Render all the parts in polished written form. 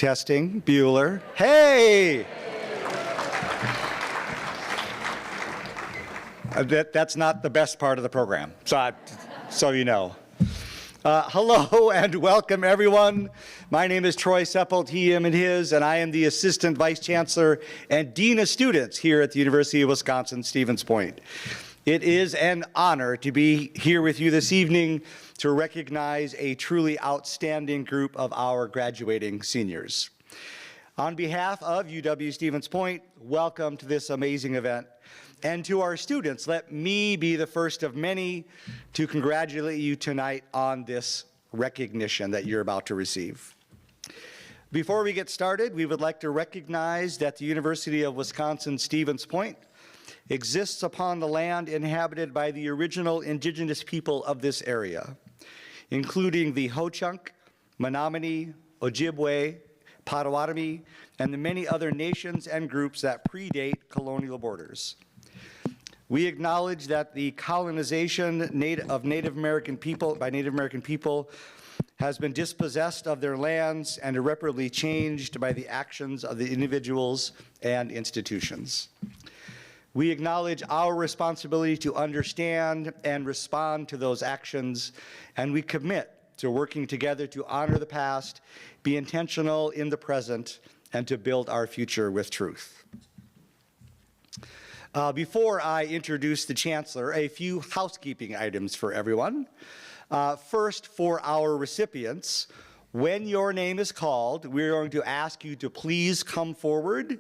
Testing, Bueller. Hey! That's not the best part of the program, so you know. Hello and welcome, everyone. My name is Troy Seppelt, he, him, and his, and I am the Assistant Vice Chancellor and Dean of Students here at the University of Wisconsin-Stevens Point. It is an honor to be here with you this evening to recognize a truly outstanding group of our graduating seniors. On behalf of UW-Stevens Point, welcome to this amazing event. And to our students, let me be the first of many to congratulate you tonight on this recognition that you're about to receive. Before we get started, we would like to recognize that the University of Wisconsin-Stevens Point exists upon the land inhabited by the original indigenous people of this area, including the Ho-Chunk, Menominee, Ojibwe, Potawatomi, and the many other nations and groups that predate colonial borders. We acknowledge that the colonization of Native American people by Native American people has been dispossessed of their lands and irreparably changed by the actions of the individuals and institutions. We acknowledge our responsibility to understand and respond to those actions, and we commit to working together to honor the past, be intentional in the present, and to build our future with truth. Before I introduce the Chancellor, a few housekeeping items for everyone. First, for our recipients, when your name is called, we're going to ask you to please come forward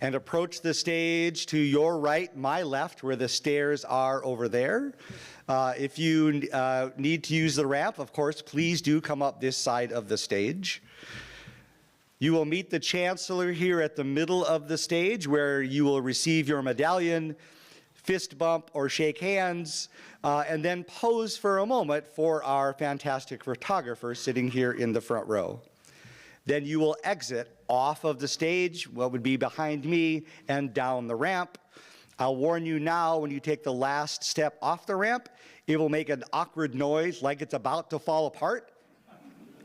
and approach the stage to your right, my left, where the stairs are over there. If you need to use the ramp, of course, please do come up this side of the stage. You will meet the Chancellor here at the middle of the stage, where you will receive your medallion, fist bump, or shake hands, and then pose for a moment for our fantastic photographer sitting here in the front row. Then you will exit off of the stage, what would be behind me, and down the ramp. I'll warn you now, when you take the last step off the ramp, it will make an awkward noise like it's about to fall apart.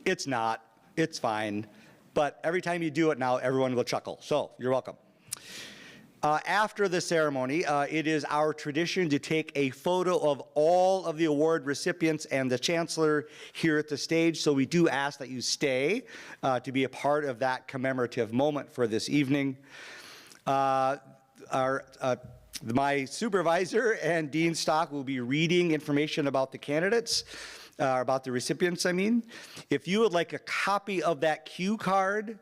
It's not, it's fine. But every time you do it now, everyone will chuckle. So you're welcome. After the ceremony, it is our tradition to take a photo of all of the award recipients and the Chancellor here at the stage. So we do ask that you stay to be a part of that commemorative moment for this evening. My supervisor and Dean Stock will be reading information about the candidates. About the recipients, I mean. If you would like a copy of that cue card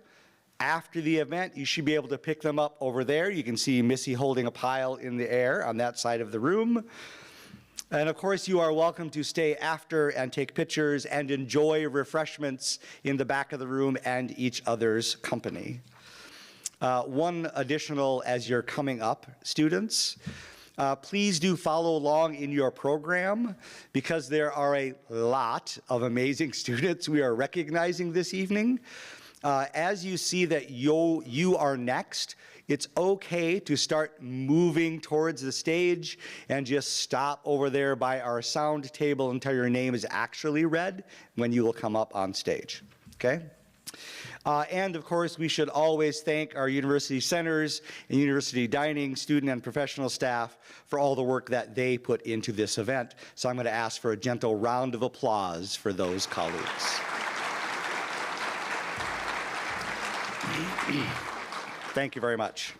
after the event, you should be able to pick them up over there. You can see Missy holding a pile in the air on that side of the room. And of course, you are welcome to stay after and take pictures and enjoy refreshments in the back of the room and each other's company. One additional as you're coming up, students. Please do follow along in your program, because there are a lot of amazing students we are recognizing this evening. As you see that you are next, it's okay to start moving towards the stage and just stop over there by our sound table until your name is actually read when you will come up on stage, okay? And of course, we should always thank our university centers and university dining, student and professional staff for all the work that they put into this event. So I'm going to ask for a gentle round of applause for those colleagues. Thank you very much.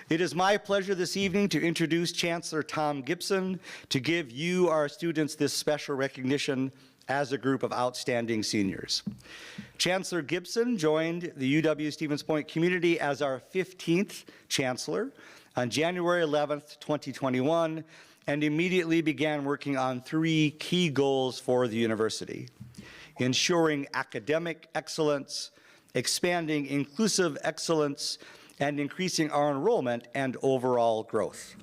It is my pleasure this evening to introduce Chancellor Tom Gibson to give you, our students, this special recognition as a group of outstanding seniors. Chancellor Gibson joined the UW-Stevens Point community as our 15th Chancellor on January 11th, 2021, and immediately began working on 3 key goals for the university: ensuring academic excellence, expanding inclusive excellence, and increasing our enrollment and overall growth.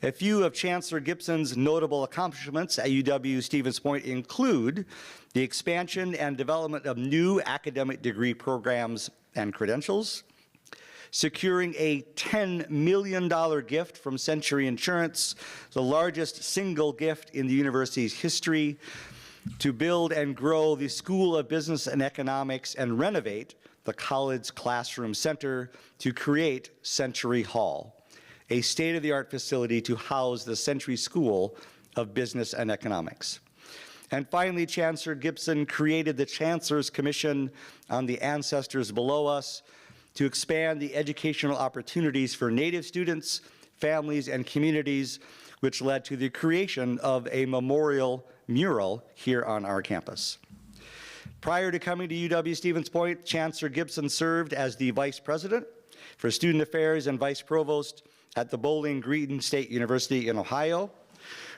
A few of Chancellor Gibson's notable accomplishments at UW-Stevens Point include the expansion and development of new academic degree programs and credentials, securing a $10 million gift from Century Insurance, the largest single gift in the university's history, to build and grow the School of Business and Economics and renovate the College Classroom Center to create Century Hall, a state-of-the-art facility to house the Century School of Business and Economics. And finally, Chancellor Gibson created the Chancellor's Commission on the Ancestors Below Us to expand the educational opportunities for Native students, families, and communities, which led to the creation of a memorial mural here on our campus. Prior to coming to UW-Stevens Point, Chancellor Gibson served as the Vice President for Student Affairs and Vice Provost at the Bowling Green State University in Ohio,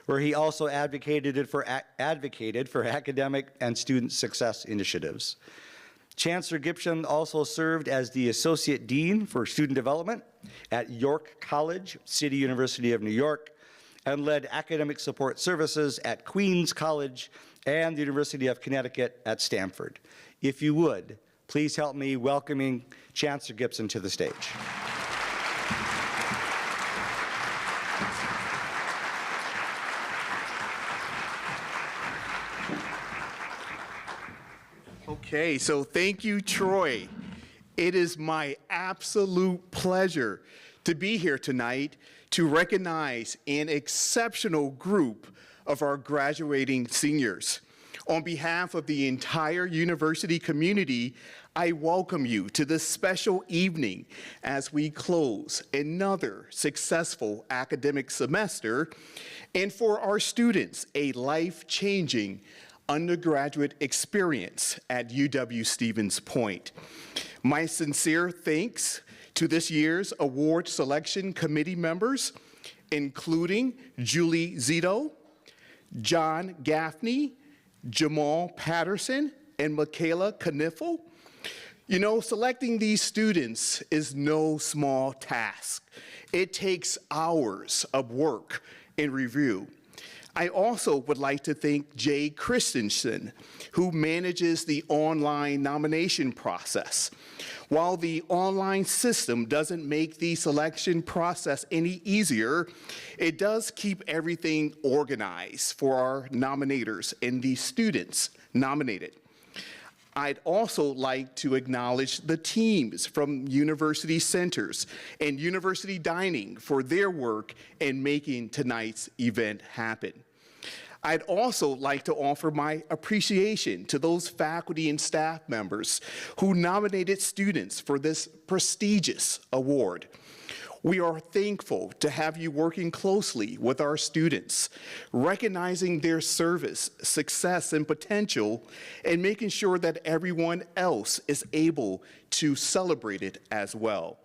where he also advocated for academic and student success initiatives. Chancellor Gibson also served as the Associate Dean for Student Development at York College, City University of New York, and led academic support services at Queens College and the University of Connecticut at Stanford. If you would, please help me welcoming Chancellor Gibson to the stage. Okay, so thank you, Troy. It is my absolute pleasure to be here tonight to recognize an exceptional group of our graduating seniors. On behalf of the entire university community, I welcome you to this special evening as we close another successful academic semester, and for our students, a life-changing undergraduate experience at UW-Stevens Point. My sincere thanks to this year's award selection committee members, including Julie Zito, John Gaffney, Jamal Patterson, and Michaela Kniffel. You know, selecting these students is no small task. It takes hours of work and review. I also would like to thank Jay Christensen, who manages the online nomination process. While the online system doesn't make the selection process any easier, it does keep everything organized for our nominators and the students nominated. I'd also like to acknowledge the teams from University Centers and University Dining for their work in making tonight's event happen. I'd also like to offer my appreciation to those faculty and staff members who nominated students for this prestigious award. We are thankful to have you working closely with our students, recognizing their service, success, and potential, and making sure that everyone else is able to celebrate it as well.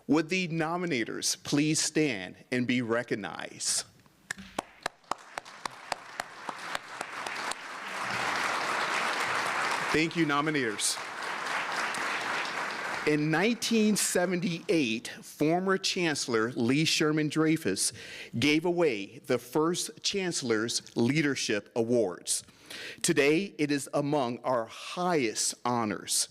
Would the nominators please stand and be recognized? Thank you, nominators. In 1978, former Chancellor Lee Sherman Dreyfus gave away the first Chancellor's Leadership Awards. Today, it is among our highest honors.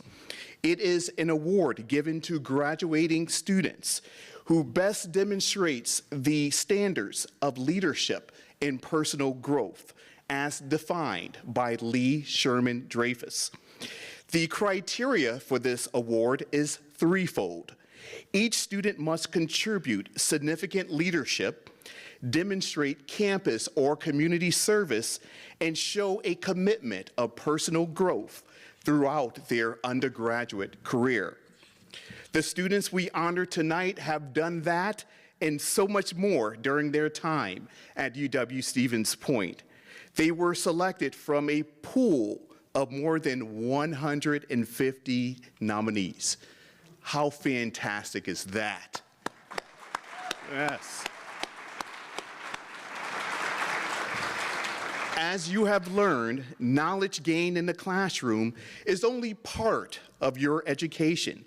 It is an award given to graduating students who best demonstrates the standards of leadership and personal growth as defined by Lee Sherman Dreyfus. The criteria for this award is threefold. Each student must contribute significant leadership, demonstrate campus or community service, and show a commitment of personal growth throughout their undergraduate career. The students we honor tonight have done that and so much more during their time at UW-Stevens Point. They were selected from a pool of more than 150 nominees. How fantastic is that? Yes. As you have learned, knowledge gained in the classroom is only part of your education.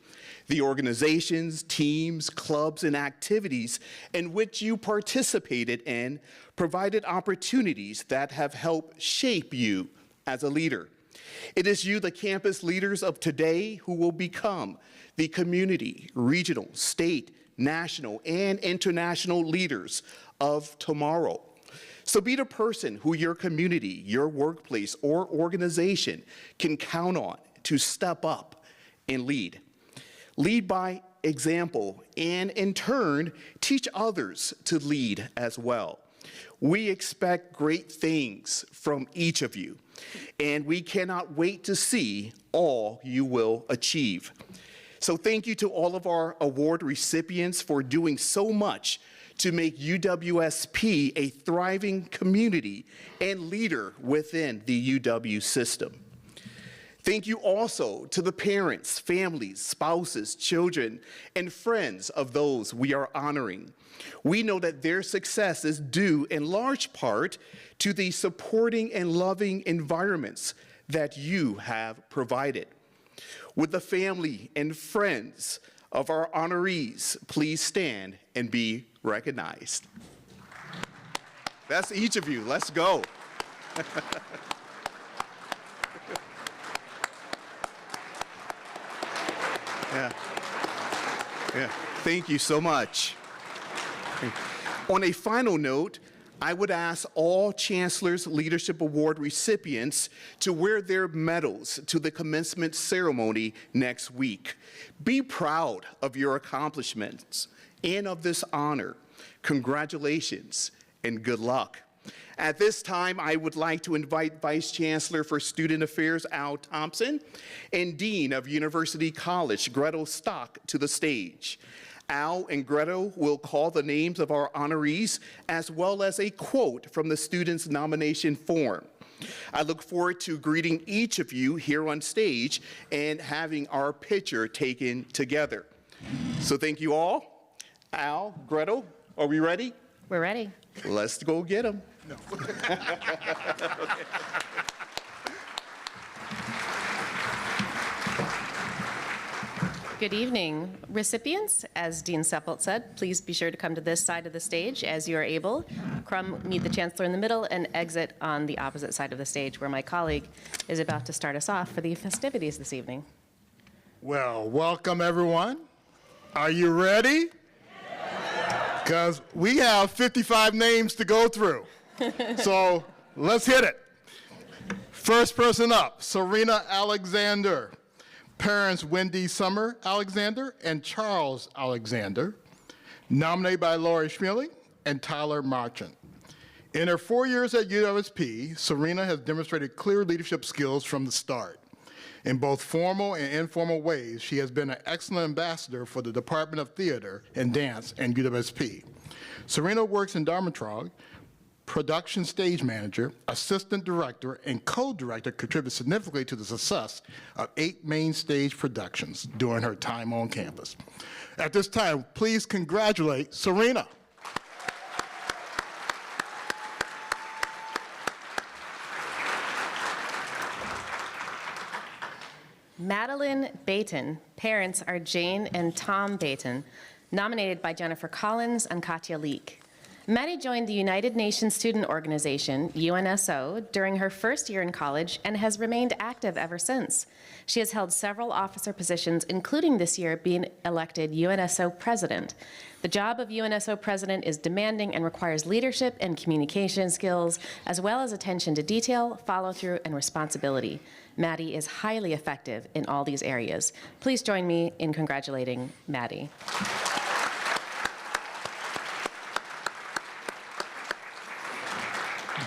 The organizations, teams, clubs, and activities in which you participated in provided opportunities that have helped shape you as a leader. It is you, the campus leaders of today, who will become the community, regional, state, national, and international leaders of tomorrow. So be the person who your community, your workplace, or organization can count on to step up and lead. Lead by example, and in turn, teach others to lead as well. We expect great things from each of you, and we cannot wait to see all you will achieve. So thank you to all of our award recipients for doing so much to make UWSP a thriving community and leader within the UW system. Thank you also to the parents, families, spouses, children, and friends of those we are honoring. We know that their success is due in large part to the supporting and loving environments that you have provided. Would the family and friends of our honorees please stand and be recognized? That's each of you. Let's go. Yeah. Thank you so much. On a final note, I would ask all Chancellor's Leadership Award recipients to wear their medals to the commencement ceremony next week. Be proud of your accomplishments and of this honor. Congratulations and good luck. At this time, I would like to invite Vice Chancellor for Student Affairs, Al Thompson, and Dean of University College, Gretel Stock, to the stage. Al and Gretel will call the names of our honorees as well as a quote from the students' nomination form. I look forward to greeting each of you here on stage and having our picture taken together. So thank you all. Al, Gretel, are we ready? We're ready. Let's go get them. No. Good evening, recipients. As Dean Seppelt said, please be sure to come to this side of the stage as you are able. Come meet the Chancellor in the middle and exit on the opposite side of the stage where my colleague is about to start us off for the festivities this evening. Well, welcome everyone. Are you ready? Because we have 55 names to go through. So let's hit it. First person up, Serena Alexander. Parents Wendy Summer Alexander and Charles Alexander. Nominated by Lori Schmilling and Tyler Marchant. In her 4 years at UWSP, Serena has demonstrated clear leadership skills from the start. In both formal and informal ways, she has been an excellent ambassador for the Department of Theater and Dance and UWSP. Serena works in Darmstrang, production stage manager, assistant director, and co-director contribute significantly to the success of 8 main stage productions during her time on campus. At this time, please congratulate Serena. Madeline Bayton. Parents are Jane and Tom Bayton, nominated by Jennifer Collins and Katya Leek. Maddie joined the United Nations Student Organization, UNSO, during her first year in college and has remained active ever since. She has held several officer positions, including this year being elected UNSO president. The job of UNSO president is demanding and requires leadership and communication skills, as well as attention to detail, follow-through, and responsibility. Maddie is highly effective in all these areas. Please join me in congratulating Maddie.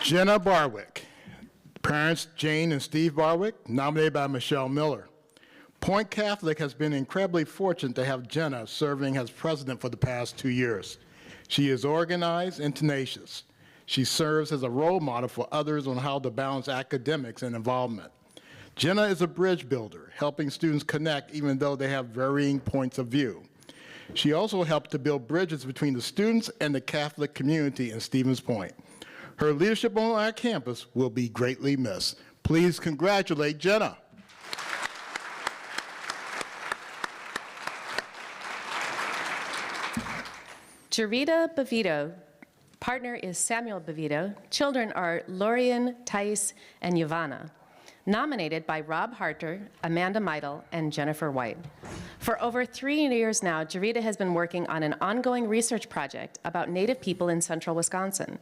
Jenna Barwick. Parents Jane and Steve Barwick, nominated by Michelle Miller. Point Catholic has been incredibly fortunate to have Jenna serving as president for the past 2 years. She is organized and tenacious. She serves as a role model for others on how to balance academics and involvement. Jenna is a bridge builder, helping students connect even though they have varying points of view. She also helped to build bridges between the students and the Catholic community in Stevens Point. Her leadership on our campus will be greatly missed. Please congratulate Jenna. Jarita Bavito. Partner is Samuel Bavito. Children are Lorian, Thais, and Yvonne. nominated by Rob Harter, Amanda Meidel, and Jennifer White. For over 3 years now, Jarita has been working on an ongoing research project about Native people in central Wisconsin.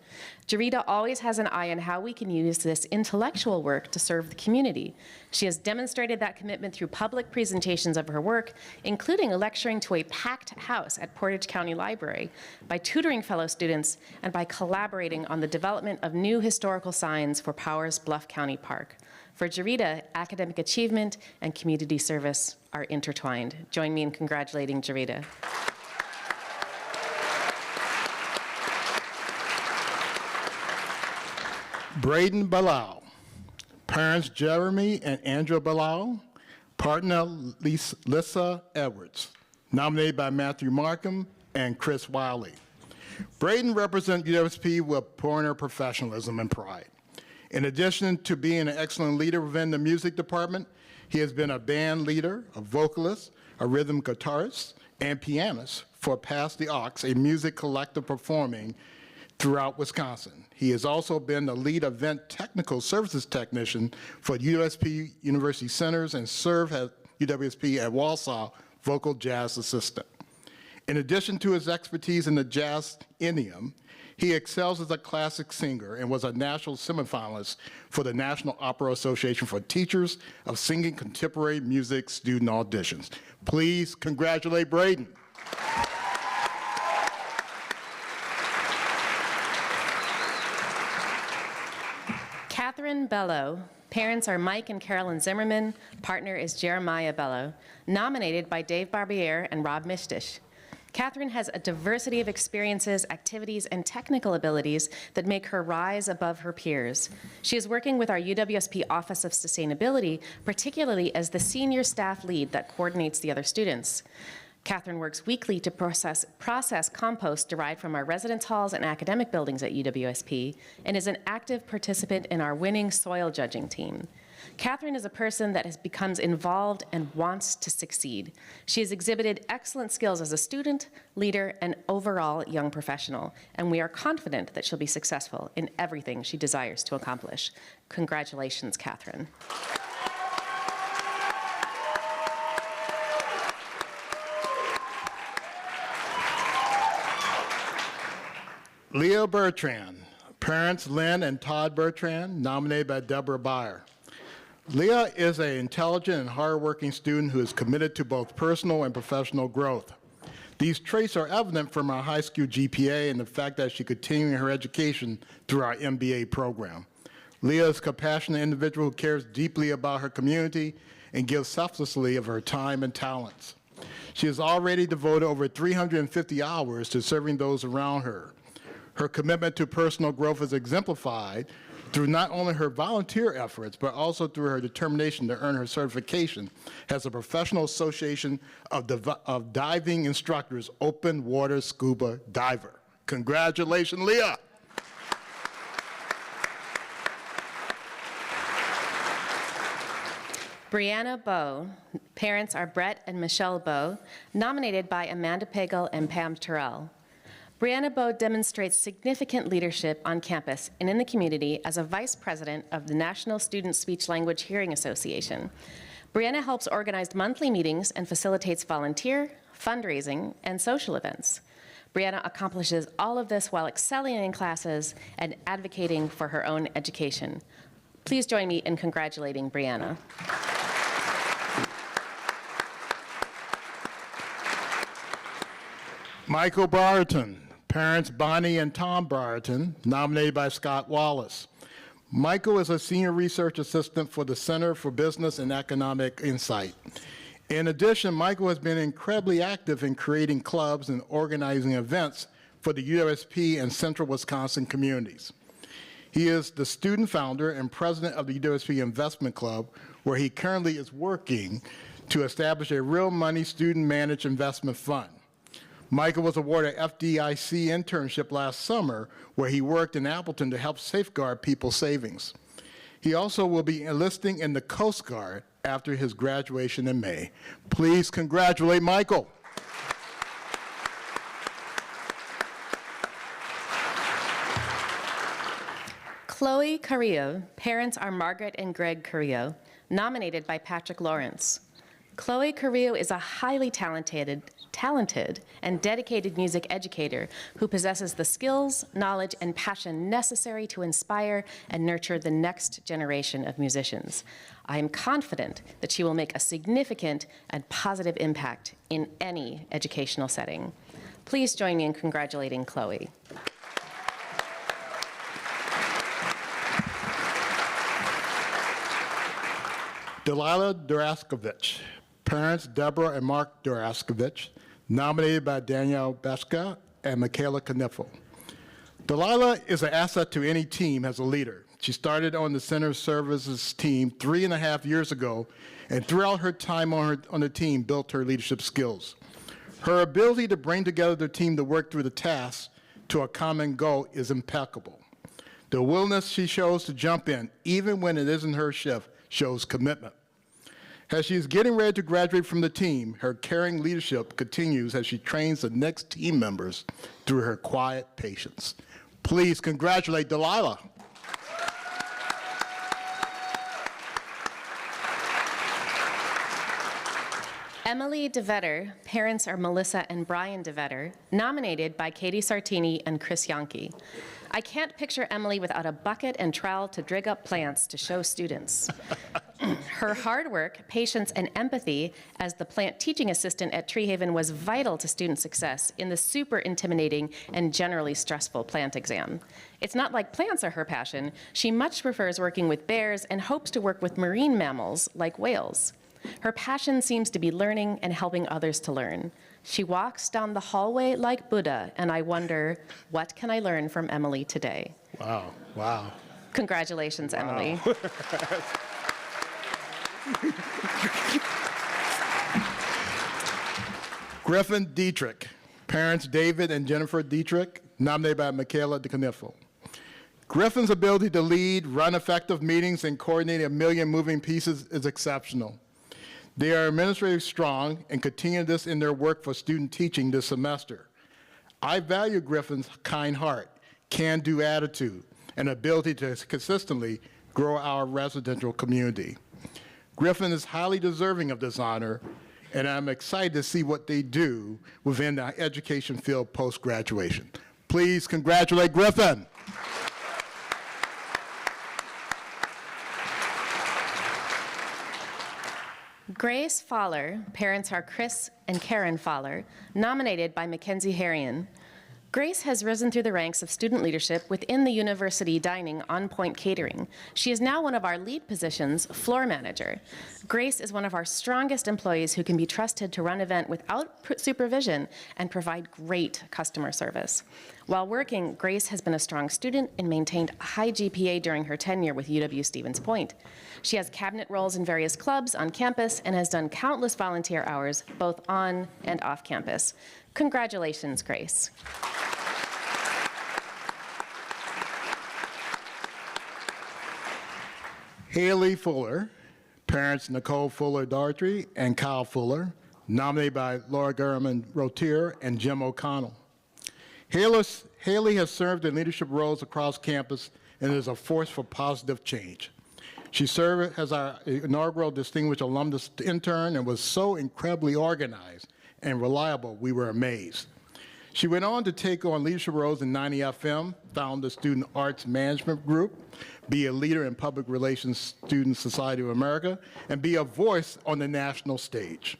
Jarita always has an eye on how we can use this intellectual work to serve the community. She has demonstrated that commitment through public presentations of her work, including lecturing to a packed house at Portage County Library, by tutoring fellow students, and by collaborating on the development of new historical signs for Powers Bluff County Park. For Jarita, academic achievement and community service are intertwined. Join me in congratulating Jarita. Braden Bilal. Parents Jeremy and Andrew Bilal. Partner Lissa Edwards. Nominated by Matthew Markham and Chris Wiley. Braden represents UWSP with pointer professionalism and pride. In addition to being an excellent leader within the music department, he has been a band leader, a vocalist, a rhythm guitarist, and pianist for Pass the Aux, a music collective performing throughout Wisconsin. He has also been the lead event technical services technician for UWSP University Centers and served at UWSP at Walsall vocal jazz assistant. In addition to his expertise in the jazz idiom, he excels as a classic singer and was a national semifinalist for the National Opera Association for Teachers of Singing Contemporary Music student auditions. Please congratulate Braden. Catherine Bello. Parents are Mike and Carolyn Zimmerman. Partner is Jeremiah Bello. Nominated by Dave Barbier and Rob Mishtish. Catherine has a diversity of experiences, activities, and technical abilities that make her rise above her peers. She is working with our UWSP Office of Sustainability, particularly as the senior staff lead that coordinates the other students. Catherine works weekly to process compost derived from our residence halls and academic buildings at UWSP, and is an active participant in our winning soil judging team. Catherine is a person that becomes involved and wants to succeed. She has exhibited excellent skills as a student, leader, and overall young professional, and we are confident that she'll be successful in everything she desires to accomplish. Congratulations, Catherine. Leah Bertrand. Parents Lynn and Todd Bertrand, nominated by Deborah Byer. Leah is an intelligent and hardworking student who is committed to both personal and professional growth. These traits are evident from her high school GPA and the fact that she continued her education through our MBA program. Leah is a compassionate individual who cares deeply about her community and gives selflessly of her time and talents. She has already devoted over 350 hours to serving those around her. Her commitment to personal growth is exemplified through not only her volunteer efforts, but also through her determination to earn her certification as a Professional Association of Diving Instructors Open Water Scuba Diver. Congratulations, Leah. Brianna Bowe. Parents are Brett and Michelle Bowe, nominated by Amanda Pagel and Pam Terrell. Brianna Bowe demonstrates significant leadership on campus and in the community as a vice president of the National Student Speech Language Hearing Association. Brianna helps organize monthly meetings and facilitates volunteer, fundraising, and social events. Brianna accomplishes all of this while excelling in classes and advocating for her own education. Please join me in congratulating Brianna. Michael Barton. Parents Bonnie and Tom Barton, nominated by Scott Wallace. Michael is a senior research assistant for the Center for Business and Economic Insight. In addition, Michael has been incredibly active in creating clubs and organizing events for the UWSP and Central Wisconsin communities. He is the student founder and president of the UWSP Investment Club, where he currently is working to establish a real money student managed investment fund. Michael was awarded an FDIC internship last summer where he worked in Appleton to help safeguard people's savings. He also will be enlisting in the Coast Guard after his graduation in May. Please congratulate Michael. Chloe Carrillo, parents are Margaret and Greg Carrillo, nominated by Patrick Lawrence. Chloe Carrillo is a highly talented and dedicated music educator who possesses the skills, knowledge, and passion necessary to inspire and nurture the next generation of musicians. I am confident that she will make a significant and positive impact in any educational setting. Please join me in congratulating Chloe. Delilah Duraskovich, parents Deborah and Mark Duraskovich, nominated by Danielle Beska and Michaela Kniffel. Delilah is an asset to any team as a leader. She started on the Center Services team 3.5 years ago, and throughout her time on the team, built her leadership skills. Her ability to bring together the team to work through the tasks to a common goal is impeccable. The willingness she shows to jump in, even when it isn't her shift, shows commitment. As she is getting ready to graduate from the team, her caring leadership continues as she trains the next team members through her quiet patience. Please congratulate Delilah. Emily DeVetter, parents are Melissa and Brian DeVetter, nominated by Katie Sartini and Chris Yonke. I can't picture Emily without a bucket and trowel to dig up plants to show students. Her hard work, patience, and empathy as the plant teaching assistant at Treehaven was vital to student success in the super intimidating and generally stressful plant exam. It's not like plants are her passion. She much prefers working with bears and hopes to work with marine mammals like whales. Her passion seems to be learning and helping others to learn. She walks down the hallway like Buddha, and I wonder, what can I learn from Emily today? Wow, wow. Congratulations, Emily. Griffin Dietrich, parents David and Jennifer Dietrich, nominated by Michaela Kniffel. Griffin's ability to lead, run effective meetings, and coordinate a million moving pieces is exceptional. They are administratively strong and continue this in their work for student teaching this semester. I value Griffin's kind heart, can-do attitude, and ability to consistently grow our residential community. Griffin is highly deserving of this honor, and I'm excited to see what they do within the education field post-graduation. Please congratulate Griffin. Grace Fowler, parents are Chris and Karen Fowler, nominated by Mackenzie Harrion. Grace has risen through the ranks of student leadership within the university dining On Point Catering. She is now one of our lead positions, floor manager. Grace is one of our strongest employees who can be trusted to run an event without supervision and provide great customer service. While working, Grace has been a strong student and maintained a high GPA during her tenure with UW-Stevens Point. She has cabinet roles in various clubs on campus and has done countless volunteer hours, both on and off campus. Congratulations, Grace. Haley Fuller, parents Nicole Fuller Daughtry and Kyle Fuller, nominated by Laura Gurman Rotier and Jim O'Connell. Haley has served in leadership roles across campus and is a force for positive change. She served as our inaugural Distinguished Alumnus Intern and was so incredibly organized and reliable, we were amazed. She went on to take on leadership roles in 90 FM, found the Student Arts Management Group, be a leader in Public Relations Student Society of America, and be a voice on the national stage.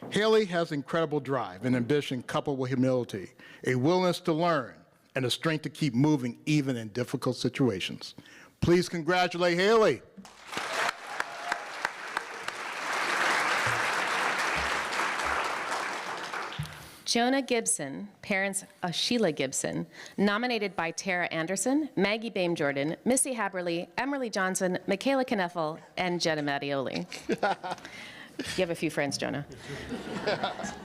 Haley has incredible drive and ambition coupled with humility, a willingness to learn, and a strength to keep moving even in difficult situations. Please congratulate Haley. Jonah Gibson, parents of Sheila Gibson, nominated by Tara Anderson, Maggie Bame Jordan, Missy Haberly, Emily Johnson, Michaela Kniffel, and Jenna Mattioli. You have a few friends, Jonah.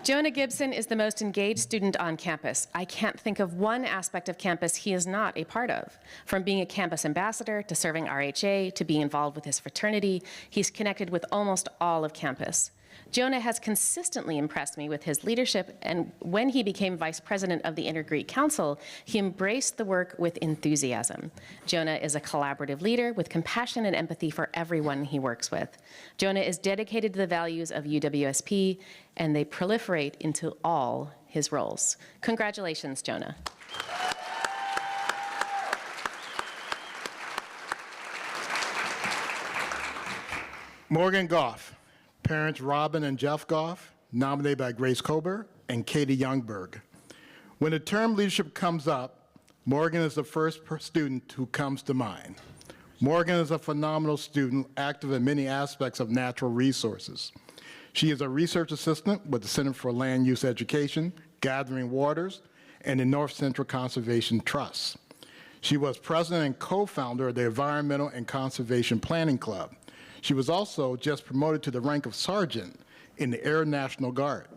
Jonah Gibson is the most engaged student on campus. I can't think of one aspect of campus he is not a part of. From being a campus ambassador to serving RHA to being involved with his fraternity, he's connected with almost all of campus. Jonah has consistently impressed me with his leadership, and when he became vice president of the Inter-Greek Council, he embraced the work with enthusiasm. Jonah is a collaborative leader with compassion and empathy for everyone he works with. Jonah is dedicated to the values of UWSP, and they proliferate into all his roles. Congratulations, Jonah. Morgan Goff, parents Robin and Jeff Goff, nominated by Grace Kober and Katie Youngberg. When the term leadership comes up, Morgan is the first student who comes to mind. Morgan is a phenomenal student, active in many aspects of natural resources. She is a research assistant with the Center for Land Use Education, Gathering Waters, and the North Central Conservation Trust. She was president and co-founder of the Environmental and Conservation Planning Club. She was also just promoted to the rank of sergeant in the Air National Guard.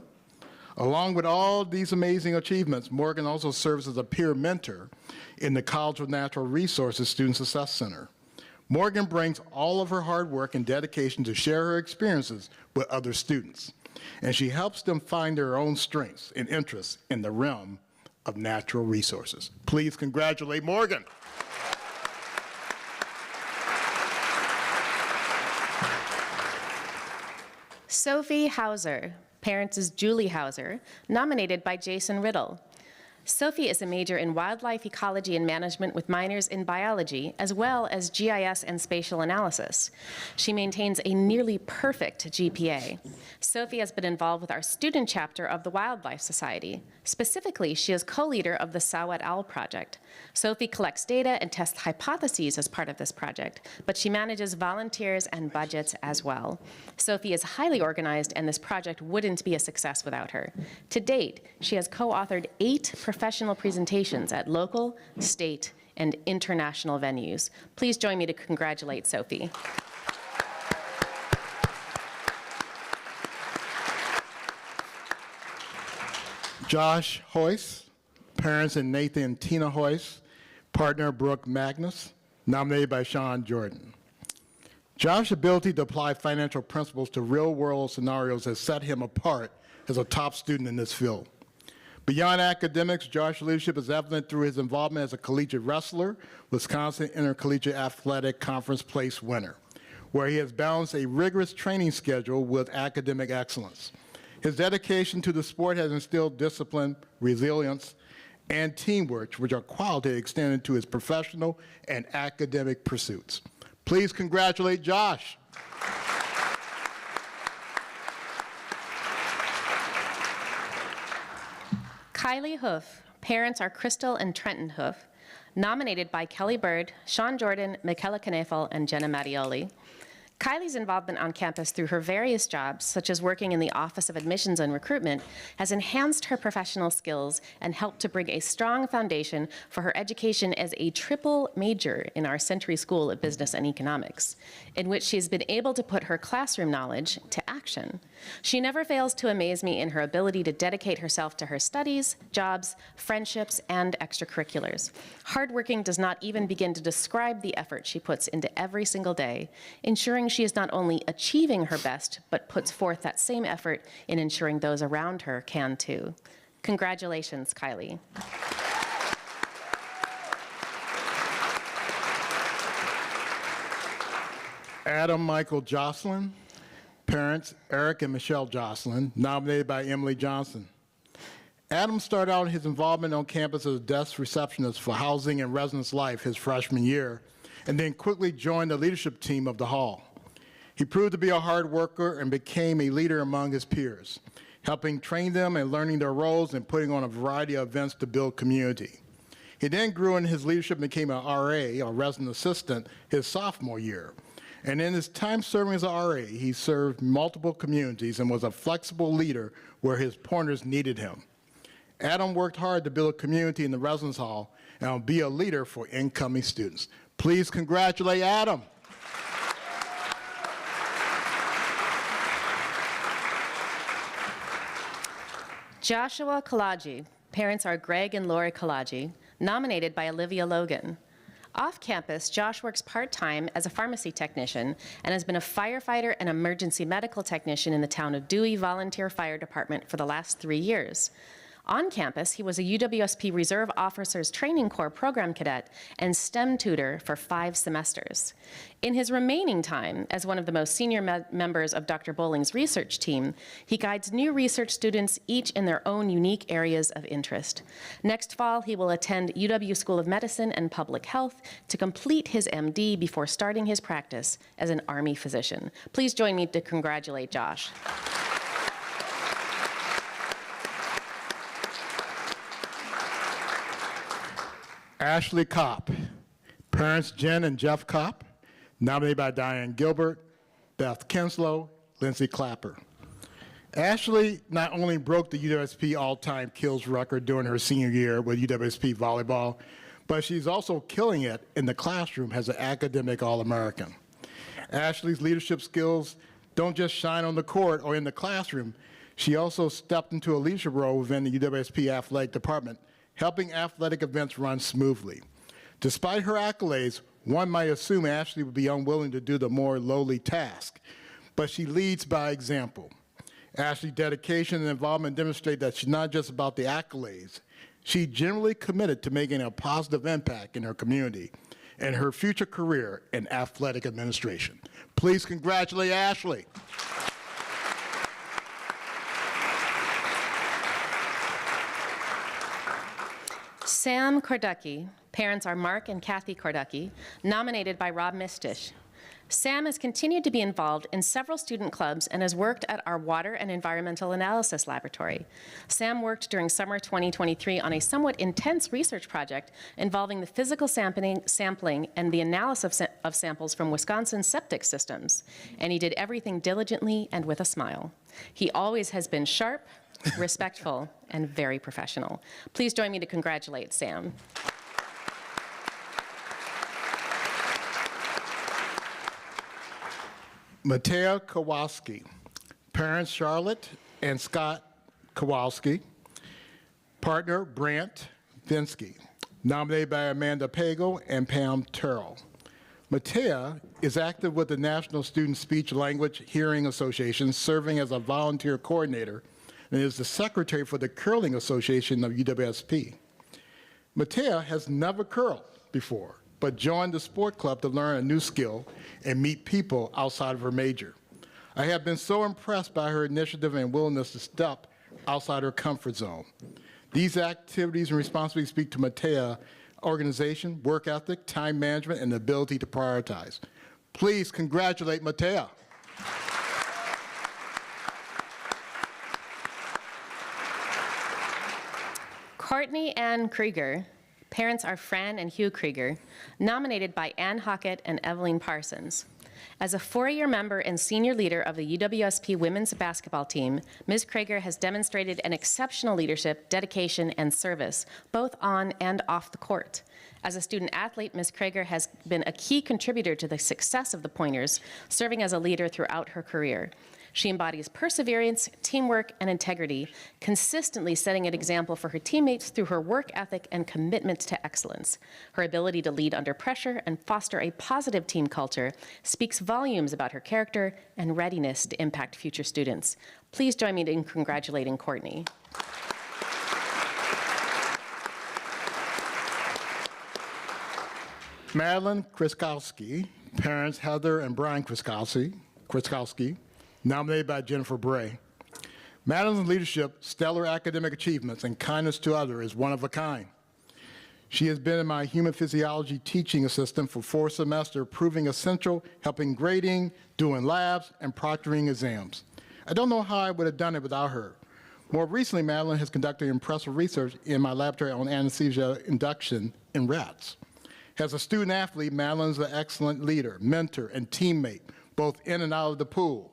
Along with all these amazing achievements, Morgan also serves as a peer mentor in the College of Natural Resources Student Success Center. Morgan brings all of her hard work and dedication to share her experiences with other students, and she helps them find their own strengths and interests in the realm of natural resources. Please congratulate Morgan. Sophie Hauser, parents is Julie Hauser, nominated by Jason Riddle. Sophie is a major in wildlife ecology and management with minors in biology, as well as GIS and spatial analysis. She maintains a nearly perfect GPA. Sophie has been involved with our student chapter of the Wildlife Society. Specifically, she is co-leader of the Saw et al. Project. Sophie collects data and tests hypotheses as part of this project, but she manages volunteers and budgets as well. Sophie is highly organized, and this project wouldn't be a success without her. To date, she has co-authored 8 professional presentations at local, state, and international venues. Please join me to congratulate Sophie. Josh Hoyce, parents and Nathan and Tina Hoyce, partner Brooke Magnus, nominated by Sean Jordan. Josh's ability to apply financial principles to real-world scenarios has set him apart as a top student in this field. Beyond academics, Josh's leadership is evident through his involvement as a collegiate wrestler, Wisconsin Intercollegiate Athletic Conference place winner, where he has balanced a rigorous training schedule with academic excellence. His dedication to the sport has instilled discipline, resilience, and teamwork, which are qualities extended to his professional and academic pursuits. Please congratulate Josh. Kylie Hoof, parents are Crystal and Trenton Hoof, nominated by Kelly Bird, Sean Jordan, Michaela Knefel, and Jenna Mattioli. Kylie's involvement on campus through her various jobs, such as working in the Office of Admissions and Recruitment, has enhanced her professional skills and helped to bring a strong foundation for her education as a triple major in our Century School of Business and Economics, in which she has been able to put her classroom knowledge to action. She never fails to amaze me in her ability to dedicate herself to her studies, jobs, friendships, and extracurriculars. Hardworking does not even begin to describe the effort she puts into every single day, ensuring she is not only achieving her best, but puts forth that same effort in ensuring those around her can too. Congratulations, Kylie. Adam Michael Jocelyn, parents Eric and Michelle Jocelyn, nominated by Emily Johnson. Adam started out his involvement on campus as a desk receptionist for Housing and Residence Life his freshman year, and then quickly joined the leadership team of the hall. He proved to be a hard worker and became a leader among his peers, helping train them and learning their roles and putting on a variety of events to build community. He then grew in his leadership and became an RA, or resident assistant, his sophomore year. And in his time serving as an RA, he served multiple communities and was a flexible leader where his pointers needed him. Adam worked hard to build a community in the residence hall and will be a leader for incoming students. Please congratulate Adam. Joshua Kalaji, parents are Greg and Lori Kalaji, nominated by Olivia Logan. Off campus, Josh works part-time as a pharmacy technician and has been a firefighter and emergency medical technician in the town of Dewey Volunteer Fire Department for the last 3 years. On campus, he was a UWSP Reserve Officers Training Corps program cadet and STEM tutor for 5 semesters. In his remaining time as one of the most senior members of Dr. Bowling's research team, he guides new research students, each in their own unique areas of interest. Next fall, he will attend UW School of Medicine and Public Health to complete his MD before starting his practice as an Army physician. Please join me to congratulate Josh. Ashley Kopp, parents Jen and Jeff Kopp, nominated by Diane Gilbert, Beth Kinslow, Lindsay Clapper. Ashley not only broke the UWSP all-time kills record during her senior year with UWSP volleyball, but she's also killing it in the classroom as an academic All-American. Ashley's leadership skills don't just shine on the court or in the classroom. She also stepped into a leadership role within the UWSP athletic department, helping athletic events run smoothly. Despite her accolades, one might assume Ashley would be unwilling to do the more lowly task, but she leads by example. Ashley's dedication and involvement demonstrate that she's not just about the accolades. She's generally committed to making a positive impact in her community and her future career in athletic administration. Please congratulate Ashley. Sam Korducki, parents are Mark and Kathy Korducki, nominated by Rob Mistish. Sam has continued to be involved in several student clubs and has worked at our Water and Environmental Analysis Laboratory. Sam worked during summer 2023 on a somewhat intense research project involving the physical sampling and the analysis of samples from Wisconsin's septic systems. And he did everything diligently and with a smile. He always has been sharp, respectful, and very professional. Please join me to congratulate Sam. Matea Kowalski, parents Charlotte and Scott Kowalski, partner Brant Vinsky, nominated by Amanda Pagel and Pam Terrell. Matea is active with the National Student Speech Language Hearing Association, serving as a volunteer coordinator, and is the secretary for the Curling Association of UWSP. Matea has never curled before, but joined the sport club to learn a new skill and meet people outside of her major. I have been so impressed by her initiative and willingness to step outside her comfort zone. These activities and responsibilities speak to Matea's organization, work ethic, time management, and the ability to prioritize. Please congratulate Matea. Courtney Ann Krieger, parents are Fran and Hugh Krieger, nominated by Ann Hockett and Evelyn Parsons. As a 4-year member and senior leader of the UWSP women's basketball team, Ms. Krieger has demonstrated an exceptional leadership, dedication, and service, both on and off the court. As a student athlete, Ms. Krieger has been a key contributor to the success of the Pointers, serving as a leader throughout her career. She embodies perseverance, teamwork, and integrity, consistently setting an example for her teammates through her work ethic and commitment to excellence. Her ability to lead under pressure and foster a positive team culture speaks volumes about her character and readiness to impact future students. Please join me in congratulating Courtney. Madeline Kriskowski, parents Heather and Brian Kriskowski, nominated by Jennifer Bray. Madeline's leadership, stellar academic achievements, and kindness to others is one of a kind. She has been my human physiology teaching assistant for 4 semesters, proving essential, helping grading, doing labs, and proctoring exams. I don't know how I would have done it without her. More recently, Madeline has conducted impressive research in my laboratory on anesthesia induction in rats. As a student athlete, Madeline's an excellent leader, mentor, and teammate, both in and out of the pool.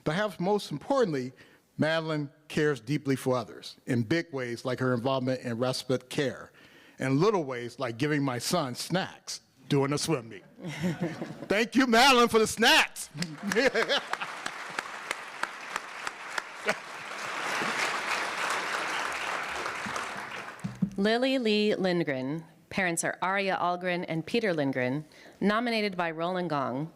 Perhaps most importantly, Madeline cares deeply for others in big ways like her involvement in respite care, and little ways like giving my son snacks during a swim meet. Thank you, Madeline, for the snacks. Lily Lee Lindgren, Parents are Arya Algren and Peter Lindgren, nominated by Roland Gong.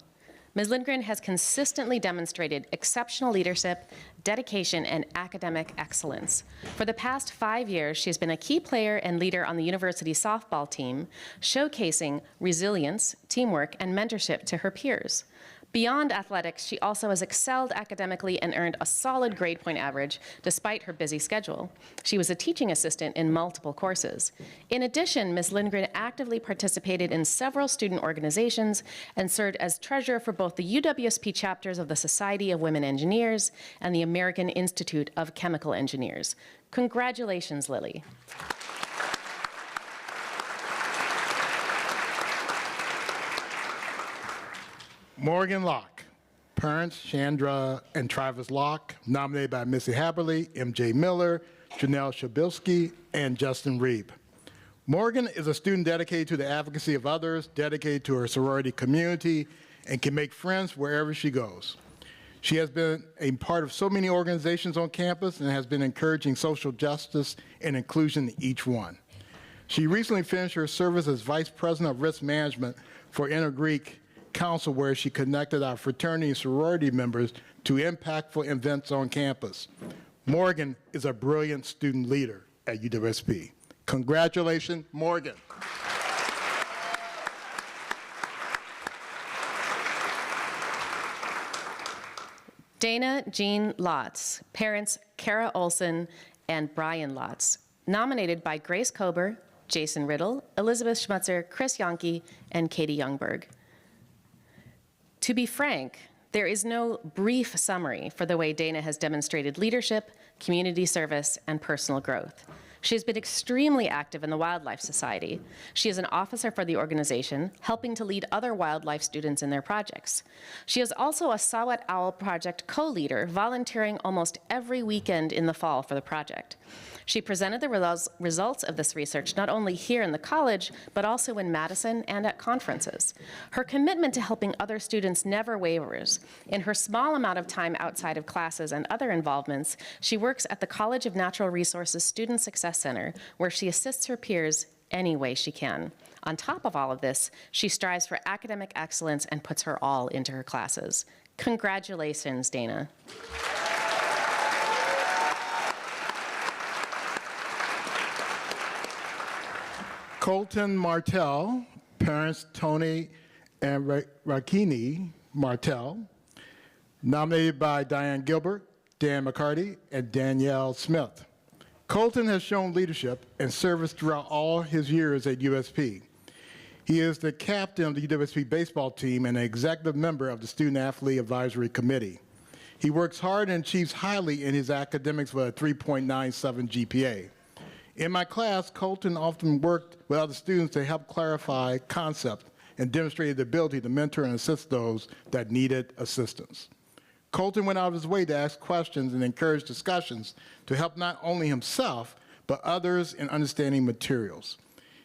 Ms. Lindgren has consistently demonstrated exceptional leadership, dedication, and academic excellence. For the past 5 years, she has been a key player and leader on the university softball team, showcasing resilience, teamwork, and mentorship to her peers. Beyond athletics, she also has excelled academically and earned a solid grade point average despite her busy schedule. She was a teaching assistant in multiple courses. In addition, Ms. Lindgren actively participated in several student organizations and served as treasurer for both the UWSP chapters of the Society of Women Engineers and the American Institute of Chemical Engineers. Congratulations, Lily. Morgan Locke. Parents, Chandra and Travis Locke, nominated by Missy Haberly, MJ Miller, Janelle Shabilsky, and Justin Reeb. Morgan is a student dedicated to the advocacy of others, dedicated to her sorority community, and can make friends wherever she goes. She has been a part of so many organizations on campus and has been encouraging social justice and inclusion in each one. She recently finished her service as Vice President of Risk Management for Inter-Greek Council, where she connected our fraternity and sorority members to impactful events on campus. Morgan is a brilliant student leader at UWSP. Congratulations, Morgan. Dana Jean Lotz, parents Kara Olson and Brian Lotz, nominated by Grace Kober, Jason Riddle, Elizabeth Schmutzer, Chris Yonke, and Katie Youngberg. To be frank, there is no brief summary for the way Dana has demonstrated leadership, community service, and personal growth. She has been extremely active in the Wildlife Society. She is an officer for the organization, helping to lead other wildlife students in their projects. She is also a Sawat Owl Project co-leader, volunteering almost every weekend in the fall for the project. She presented the results of this research not only here in the college, but also in Madison and at conferences. Her commitment to helping other students never wavers. In her small amount of time outside of classes and other involvements, she works at the College of Natural Resources Student Success Center, where she assists her peers any way she can. On top of all of this, she strives for academic excellence and puts her all into her classes. Congratulations, Dana. Colton Martell, parents Tony and Rakini Martell, nominated by Diane Gilbert, Dan McCarty, and Danielle Smith. Colton has shown leadership and service throughout all his years at USP. He is the captain of the UWSP baseball team and an executive member of the Student Athlete Advisory Committee. He works hard and achieves highly in his academics with a 3.97 GPA. In my class, Colton often worked with other students to help clarify concepts and demonstrated the ability to mentor and assist those that needed assistance. Colton went out of his way to ask questions and encourage discussions to help not only himself, but others in understanding materials.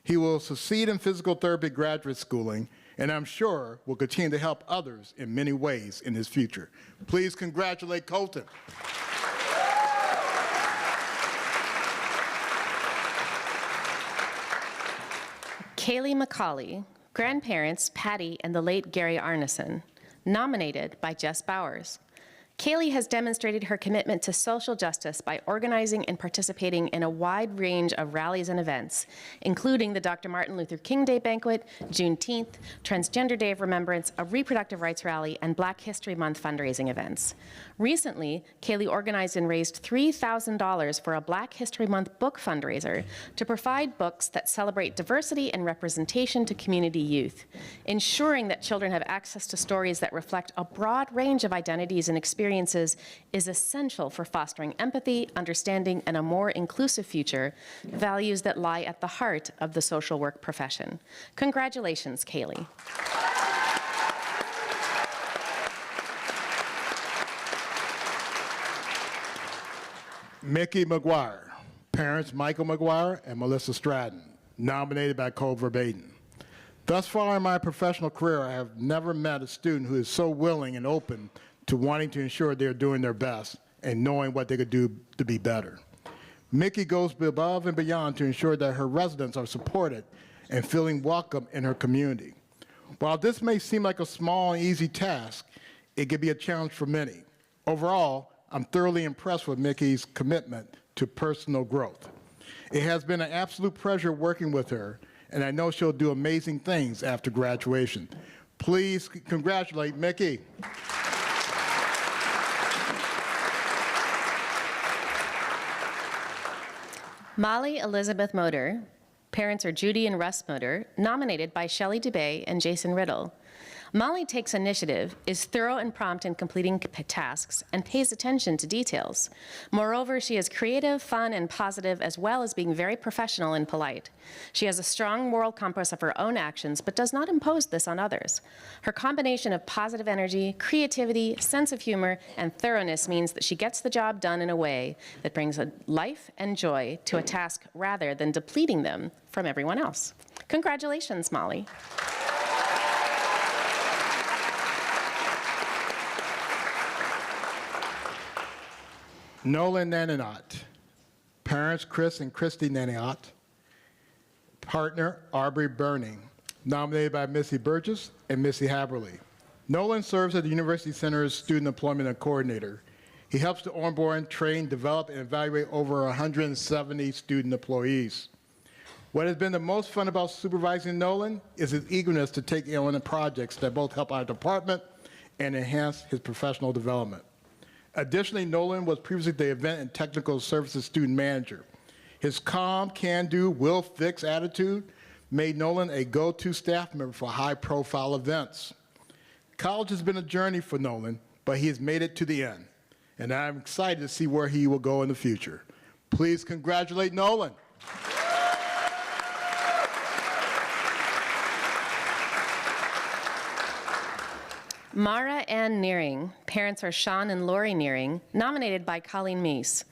He will succeed in physical therapy graduate schooling, and I'm sure will continue to help others in many ways in his future. Please congratulate Colton. Kaylee McCauley, grandparents Patty and the late Gary Arneson, nominated by Jess Bowers. Kaylee has demonstrated her commitment to social justice by organizing and participating in a wide range of rallies and events, including the Dr. Martin Luther King Day Banquet, Juneteenth, Transgender Day of Remembrance, a reproductive rights rally, and Black History Month fundraising events. Recently, Kaylee organized and raised $3,000 for a Black History Month book fundraiser to provide books that celebrate diversity and representation to community youth. Ensuring that children have access to stories that reflect a broad range of identities and experiences is essential for fostering empathy, understanding, and a more inclusive future, values that lie at the heart of the social work profession. Congratulations, Kaylee. Mickey McGuire, parents Michael McGuire and Melissa Stratton, nominated by Culver Baden. Thus far in my professional career, I have never met a student who is so willing and open to wanting to ensure they're doing their best and knowing what they could do to be better. Mickey goes above and beyond to ensure that her residents are supported and feeling welcome in her community. While this may seem like a small and easy task, it can be a challenge for many. Overall, I'm thoroughly impressed with Mickey's commitment to personal growth. It has been an absolute pleasure working with her, and I know she'll do amazing things after graduation. Please congratulate Mickey. Molly Elizabeth Motor, parents are Judy and Russ Motor, nominated by Shelley DeBay and Jason Riddle. Molly takes initiative, is thorough and prompt in completing tasks, and pays attention to details. Moreover, she is creative, fun, and positive, as well as being very professional and polite. She has a strong moral compass of her own actions, but does not impose this on others. Her combination of positive energy, creativity, sense of humor, and thoroughness means that she gets the job done in a way that brings a life and joy to a task rather than depleting them from everyone else. Congratulations, Molly. Nolan Nananot, parents Chris and Christy Nananot, partner Aubrey Burning, nominated by Missy Burgess and Missy Haberly. Nolan serves at the University Center's Student Employment Coordinator. He helps to onboard, train, develop, and evaluate over 170 student employees. What has been the most fun about supervising Nolan is his eagerness to take on the projects that both help our department and enhance his professional development. Additionally, Nolan was previously the Event and Technical Services Student Manager. His calm, can-do, will-fix attitude made Nolan a go-to staff member for high-profile events. College has been a journey for Nolan, but he has made it to the end, and I'm excited to see where he will go in the future. Please congratulate Nolan. Mara Ann Nearing, parents are Sean and Lori Nearing, nominated by Colleen Meese.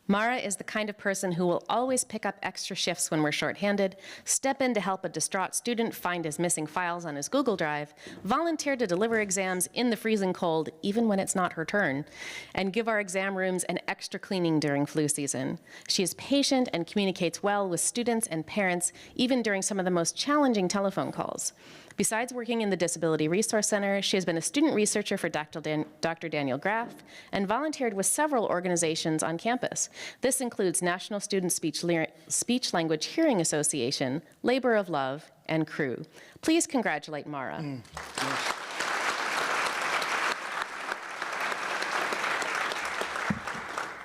Mara is the kind of person who will always pick up extra shifts when we're shorthanded, step in to help a distraught student find his missing files on his Google Drive, volunteer to deliver exams in the freezing cold, even when it's not her turn, and give our exam rooms an extra cleaning during flu season. She is patient and communicates well with students and parents, even during some of the most challenging telephone calls. Besides working in the Disability Resource Center, she has been a student researcher for Dr. Daniel Graff and volunteered with several organizations on campus. This includes National Student Speech Language Hearing Association, Labor of Love, and Crew. Please congratulate Mara.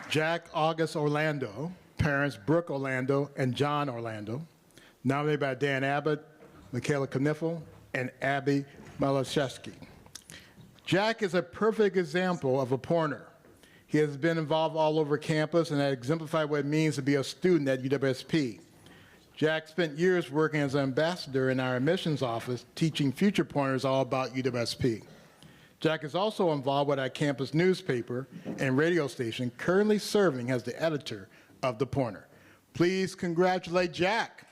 Jack August Orlando, parents Brooke Orlando and John Orlando, nominated by Dan Abbott, Michaela Kniffel, and Abby Malashevsky. Jack is a perfect example of a pointer. He has been involved all over campus and has exemplified what it means to be a student at UWSP. Jack spent years working as an ambassador in our admissions office, teaching future pointers all about UWSP. Jack is also involved with our campus newspaper and radio station, currently serving as the editor of The Pointer. Please congratulate Jack.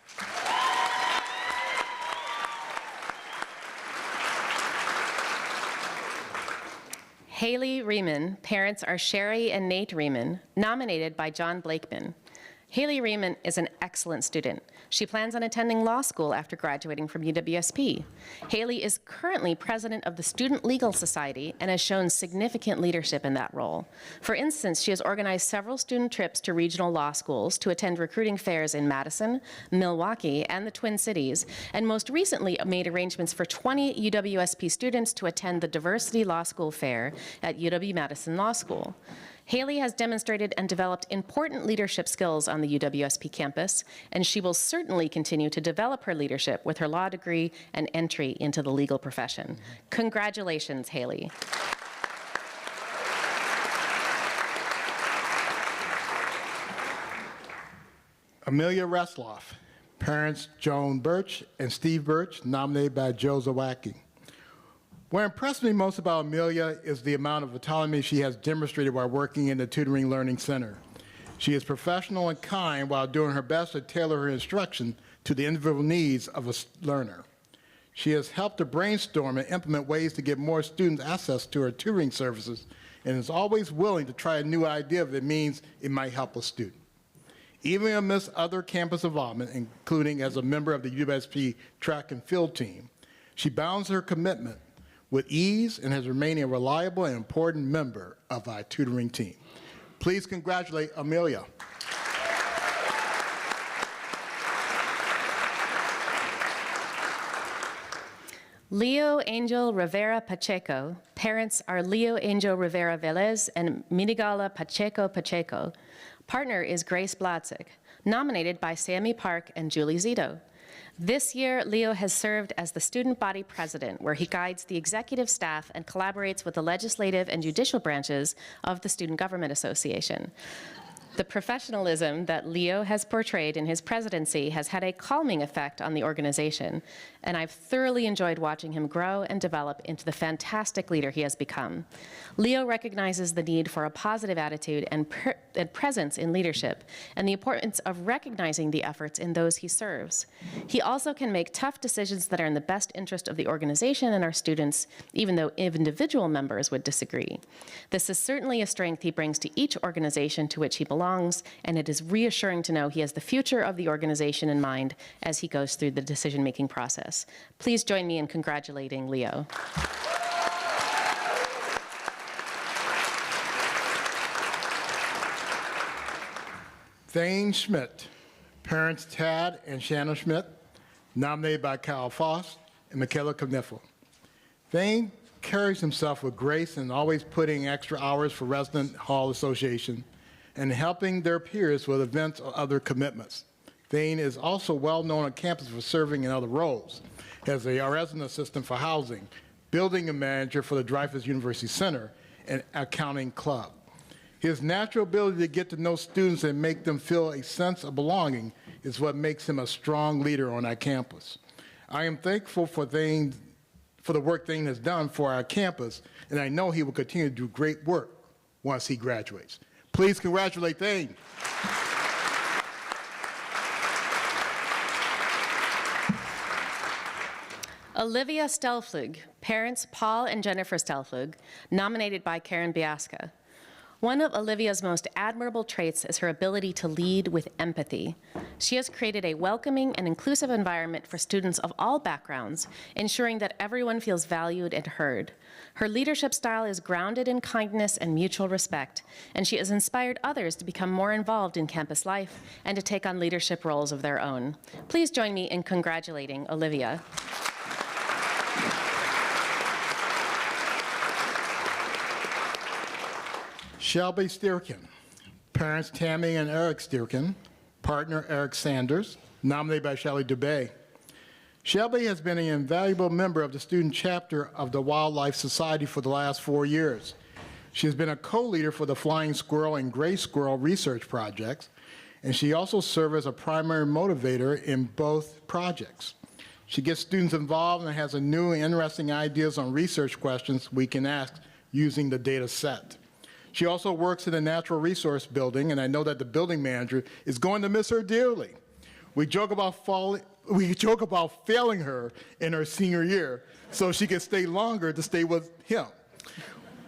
Haley Riemann, parents are Sherry and Nate Riemann, nominated by John Blakeman. Haley Riemann is an excellent student. She plans on attending law school after graduating from UWSP. Haley is currently president of the Student Legal Society and has shown significant leadership in that role. For instance, she has organized several student trips to regional law schools to attend recruiting fairs in Madison, Milwaukee, and the Twin Cities, and most recently made arrangements for 20 UWSP students to attend the Diversity Law School Fair at UW-Madison Law School. Haley has demonstrated and developed important leadership skills on the UWSP campus, and she will certainly continue to develop her leadership with her law degree and entry into the legal profession. Congratulations, Haley. Amelia Resloff, parents Joan Birch and Steve Birch, nominated by Joe Zawacki. What impressed me most about Amelia is the amount of autonomy she has demonstrated while working in the Tutoring Learning Center. She is professional and kind while doing her best to tailor her instruction to the individual needs of a learner. She has helped to brainstorm and implement ways to get more students access to her tutoring services and is always willing to try a new idea if it means it might help a student. Even amidst other campus involvement, including as a member of the USP track and field team, she balances her commitment with ease and has remained a reliable and important member of our tutoring team. Please congratulate Amelia. Leo Angel Rivera Pacheco. Parents are Leo Angel Rivera Velez and Minigala Pacheco Pacheco. Partner is Grace Blatzik, nominated by Sammy Park and Julie Zito. This year, Leo has served as the student body president, where he guides the executive staff and collaborates with the legislative and judicial branches of the Student Government Association. The professionalism that Leo has portrayed in his presidency has had a calming effect on the organization, and I've thoroughly enjoyed watching him grow and develop into the fantastic leader he has become. Leo recognizes the need for a positive attitude and presence in leadership, and the importance of recognizing the efforts in those he serves. He also can make tough decisions that are in the best interest of the organization and our students, even though individual members would disagree. This is certainly a strength he brings to each organization to which he belongs, and it is reassuring to know he has the future of the organization in mind as he goes through the decision-making process. Please join me in congratulating Leo. Thane Schmidt. Parents Tad and Shannon Schmidt, nominated by Kyle Foss and Michaela Kniffel. Thane carries himself with grace and always putting extra hours for Resident Hall Association and helping their peers with events or other commitments. Thane is also well known on campus for serving in other roles as a resident assistant for housing, building manager for the Dreyfus University Center, and accounting club. His natural ability to get to know students and make them feel a sense of belonging is what makes him a strong leader on our campus. I am thankful for the work Thane has done for our campus, and I know he will continue to do great work once he graduates. Please congratulate Thane. Olivia Stelflug. Parents Paul and Jennifer Stelflug, nominated by Karen Biasca. One of Olivia's most admirable traits is her ability to lead with empathy. She has created a welcoming and inclusive environment for students of all backgrounds, ensuring that everyone feels valued and heard. Her leadership style is grounded in kindness and mutual respect, and she has inspired others to become more involved in campus life and to take on leadership roles of their own. Please join me in congratulating Olivia. Shelby Stierkin. Parents Tammy and Eric Stierkin. Partner Eric Sanders, nominated by Shelley Dubay. Shelby has been an invaluable member of the student chapter of the Wildlife Society for the last 4 years. She has been a co-leader for the Flying Squirrel and Gray Squirrel research projects, and she also served as a primary motivator in both projects. She gets students involved and has new and interesting ideas on research questions we can ask using the data set. She also works in the natural resource building, and I know that the building manager is going to miss her dearly. We joke about failing her in her senior year so she can stay longer to stay with him.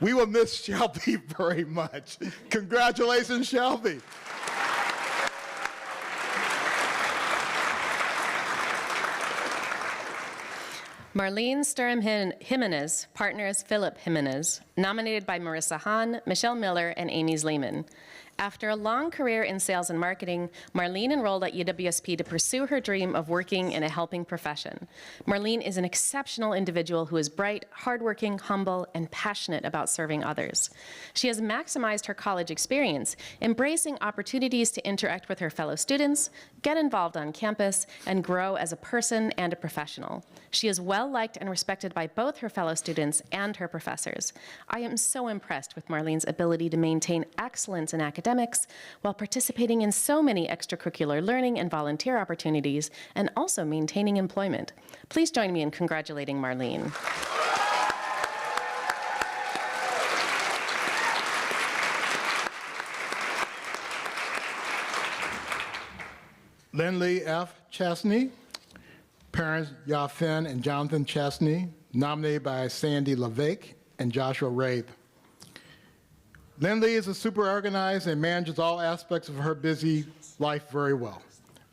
We will miss Shelby very much. Congratulations, Shelby. Marlene Sturm Jimenez, partners Philip Jimenez, nominated by Marissa Hahn, Michelle Miller, and Amy Zleeman. After a long career in sales and marketing, Marlene enrolled at UWSP to pursue her dream of working in a helping profession. Marlene is an exceptional individual who is bright, hardworking, humble, and passionate about serving others. She has maximized her college experience, embracing opportunities to interact with her fellow students, get involved on campus, and grow as a person and a professional. She is well-liked and respected by both her fellow students and her professors. I am so impressed with Marlene's ability to maintain excellence in academics while participating in so many extracurricular learning and volunteer opportunities, and also maintaining employment. Please join me in congratulating Marlene. Lindley F. Chesney, parents Yafin and Jonathan Chesney, nominated by Sandy LeVake and Joshua Rabe. Lindley is a super organized and manages all aspects of her busy life very well.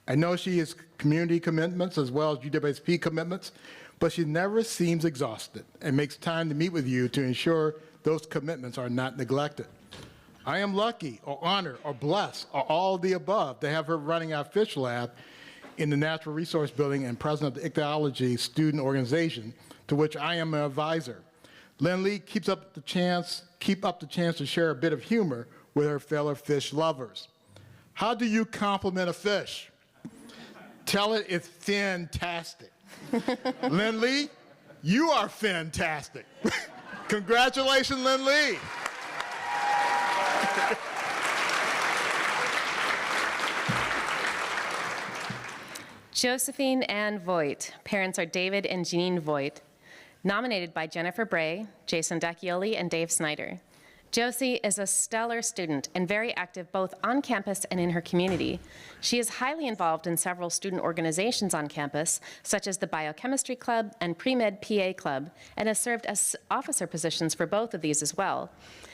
I know she has community commitments as well as UWSP commitments, but she never seems exhausted and makes time to meet with you to ensure those commitments are not neglected. I am lucky or honored or blessed or all of the above to have her running our fish lab in the Natural Resource Building and president of the Ichthyology Student Organization, to which I am an advisor. Lindley keep up the chance to share a bit of humor with her fellow fish lovers. How do you compliment a fish? Tell it it's fantastic. Lindley, you are fantastic. Congratulations, Lindley. Josephine Ann Voigt. Parents are David and Jeanine Voigt. Nominated by Jennifer Bray, Jason Dacchioli, and Dave Snyder. Josie is a stellar student and very active both on campus and in her community. She is highly involved in several student organizations on campus, such as the Biochemistry Club and Pre-Med PA Club, and has served as officer positions for both of these as well.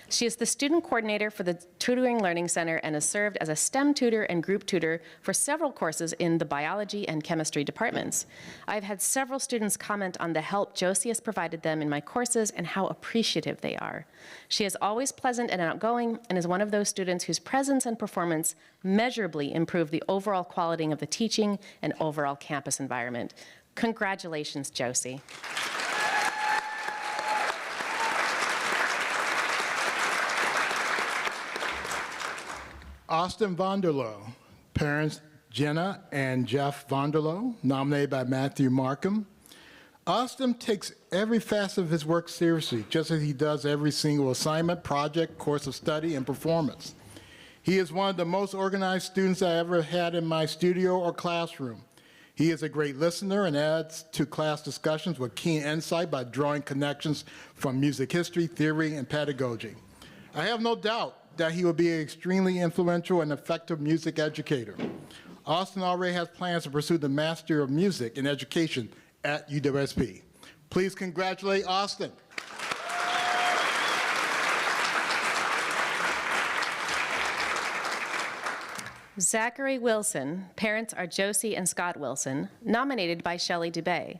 She is the student coordinator for the Tutoring Learning Center and has served as a STEM tutor and group tutor for several courses in the biology and chemistry departments. I've had several students comment on the help Josie has provided them in my courses and how appreciative they are. She is always pleasant and outgoing and is one of those students whose presence and performance measurably improve the overall quality of the teaching and overall campus environment. Congratulations, Josie. Austin Vonderlo, parents Jenna and Jeff Vonderlo, nominated by Matthew Markham. Austin takes every facet of his work seriously, just as he does every single assignment, project, course of study, and performance. He is one of the most organized students I ever had in my studio or classroom. He is a great listener and adds to class discussions with keen insight by drawing connections from music history, theory, and pedagogy. I have no doubt that he will be an extremely influential and effective music educator. Austin already has plans to pursue the Master of Music in Education at UWSP. Please congratulate Austin. Zachary Wilson. Parents are Josie and Scott Wilson, nominated by Shelley Dubé.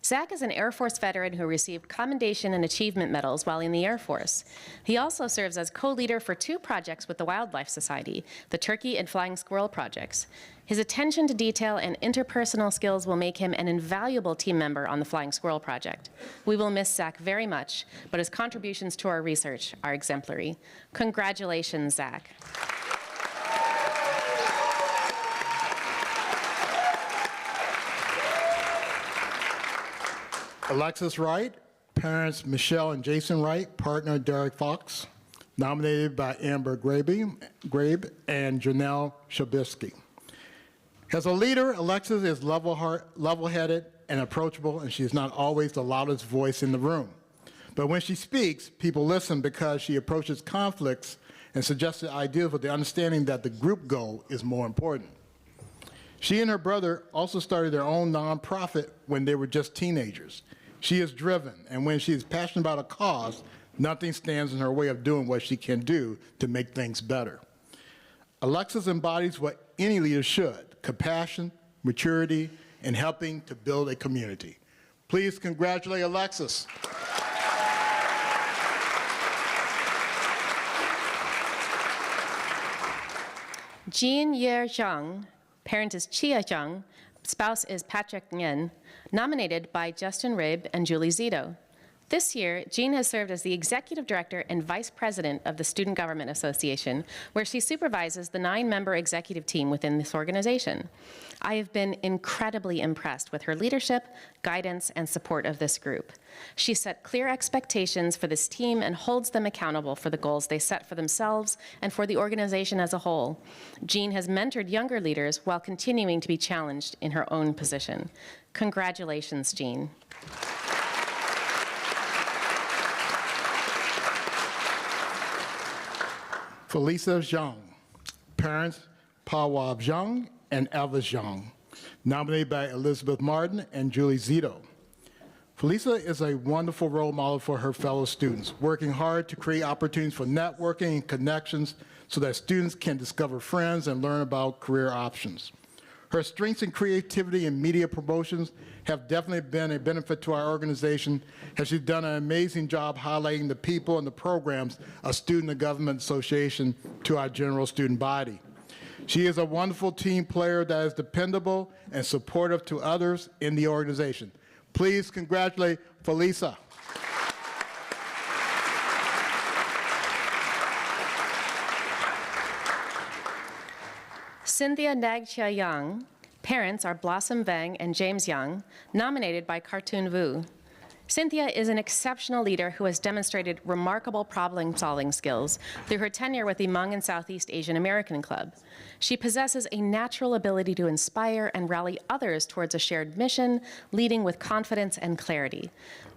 Zach is an Air Force veteran who received Commendation and Achievement Medals while in the Air Force. He also serves as co-leader for 2 projects with the Wildlife Society, the Turkey and Flying Squirrel projects. His attention to detail and interpersonal skills will make him an invaluable team member on the Flying Squirrel project. We will miss Zach very much, but his contributions to our research are exemplary. Congratulations, Zach. Alexis Wright, parents Michelle and Jason Wright, partner Derek Fox, nominated by Amber Grabe and Janelle Shabisky. As a leader, Alexis is level-headed and approachable, and she is not always the loudest voice in the room. But when she speaks, people listen because she approaches conflicts and suggested ideas with the understanding that the group goal is more important. She and her brother also started their own nonprofit when they were just teenagers. She is driven, and when she is passionate about a cause, nothing stands in her way of doing what she can do to make things better. Alexis embodies what any leader should: compassion, maturity, and helping to build a community. Please congratulate Alexis. Jean Yer Zhang. Parent is Chia Zhang. Spouse is Patrick Nguyen, nominated by Justin Rib and Julie Zito. This year, Jean has served as the Executive Director and Vice President of the Student Government Association, where she supervises the 9-member executive team within this organization. I have been incredibly impressed with her leadership, guidance, and support of this group. She set clear expectations for this team and holds them accountable for the goals they set for themselves and for the organization as a whole. Jean has mentored younger leaders while continuing to be challenged in her own position. Congratulations, Jean. Felisa Zhang, parents Pawab Zhang and Elvis Zhang, nominated by Elizabeth Martin and Julie Zito. Felisa is a wonderful role model for her fellow students, working hard to create opportunities for networking and connections so that students can discover friends and learn about career options. Her strengths in creativity and media promotions have definitely been a benefit to our organization, as she's done an amazing job highlighting the people and the programs of Student and Government Association to our general student body. She is a wonderful team player that is dependable and supportive to others in the organization. Please congratulate Felisa. Cynthia Nagchia Young, parents are Blossom Vang and James Young, nominated by Cartoon Vu. Cynthia is an exceptional leader who has demonstrated remarkable problem-solving skills through her tenure with the Hmong and Southeast Asian American Club. She possesses a natural ability to inspire and rally others towards a shared mission, leading with confidence and clarity.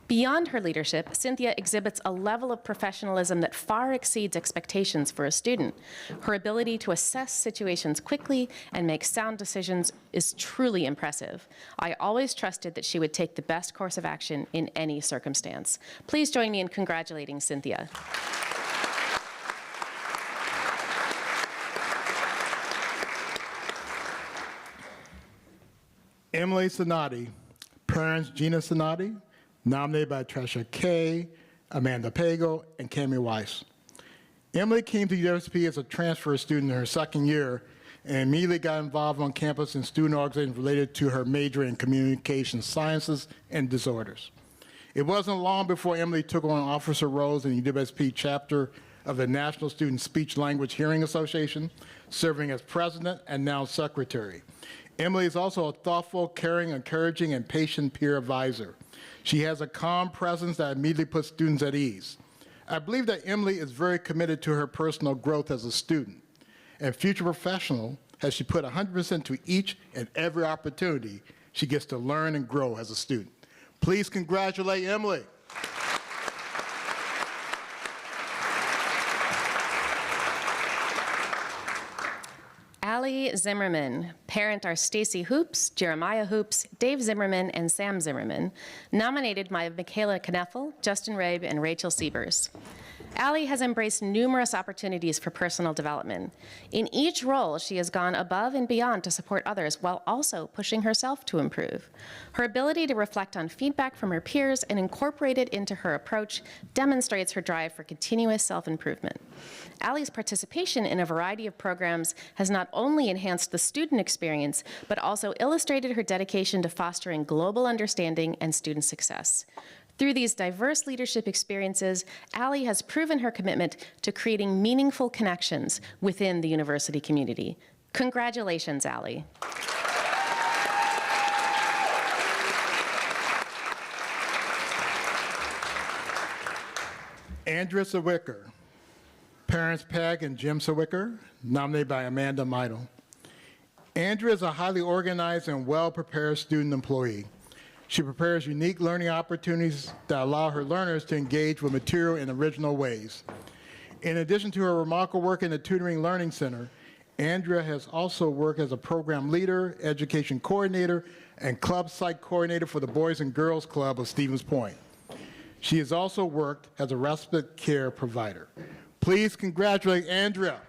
Beyond her leadership, Cynthia exhibits a level of professionalism that far exceeds expectations for a student. Her ability to assess situations quickly and make sound decisions is truly impressive. I always trusted that she would take the best course of action in any circumstance. Please join me in congratulating Cynthia. Emily Sonati, parents Gina Sonati, nominated by Tresha Kay, Amanda Pago, and Cami Weiss. Emily came to UWSP as a transfer student in her second year and immediately got involved on campus in student organizations related to her major in communication sciences and disorders. It wasn't long before Emily took on officer roles in the UWSP chapter of the National Student Speech Language Hearing Association, serving as president and now secretary. Emily is also a thoughtful, caring, encouraging, and patient peer advisor. She has a calm presence that immediately puts students at ease. I believe that Emily is very committed to her personal growth as a student and future professional, as she put 100% to each and every opportunity she gets to learn and grow as a student. Please congratulate Emily. Allie Zimmerman, parent are Stacy Hoops, Jeremiah Hoops, Dave Zimmerman, and Sam Zimmerman, nominated by Michaela Kneffel, Justin Rabe, and Rachel Siebers. Allie has embraced numerous opportunities for personal development. In each role, she has gone above and beyond to support others while also pushing herself to improve. Her ability to reflect on feedback from her peers and incorporate it into her approach demonstrates her drive for continuous self-improvement. Allie's participation in a variety of programs has not only enhanced the student experience, but also illustrated her dedication to fostering global understanding and student success. Through these diverse leadership experiences, Allie has proven her commitment to creating meaningful connections within the university community. Congratulations, Allie. Andrea Sawicker, parents Peg and Jim Sawicker, nominated by Amanda Meidel. Andrea is a highly organized and well-prepared student employee. She prepares unique learning opportunities that allow her learners to engage with material in original ways. In addition to her remarkable work in the Tutoring Learning Center, Andrea has also worked as a program leader, education coordinator, and club site coordinator for the Boys and Girls Club of Stevens Point. She has also worked as a respite care provider. Please congratulate Andrea.